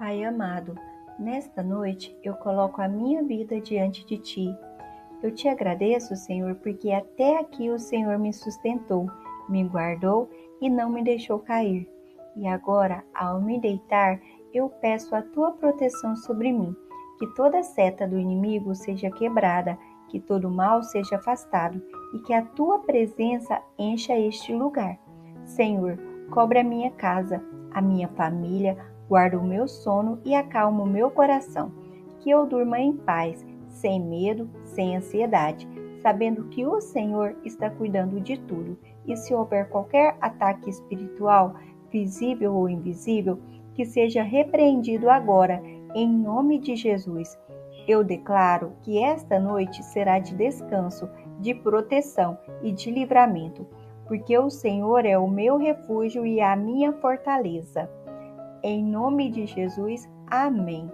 Pai amado, nesta noite eu coloco a minha vida diante de Ti. Eu te agradeço, Senhor, porque até aqui o Senhor me sustentou, me guardou e não me deixou cair. E agora, ao me deitar, eu peço a Tua proteção sobre mim, que toda seta do inimigo seja quebrada, que todo mal seja afastado e que a Tua presença encha este lugar. Senhor, cobre a minha casa, a minha família, guarda o meu sono e acalma o meu coração, que eu durma em paz, sem medo, sem ansiedade, sabendo que o Senhor está cuidando de tudo. E se houver qualquer ataque espiritual, visível ou invisível, que seja repreendido agora, em nome de Jesus. Eu declaro que esta noite será de descanso, de proteção e de livramento, porque o Senhor é o meu refúgio e a minha fortaleza. Em nome de Jesus, amém.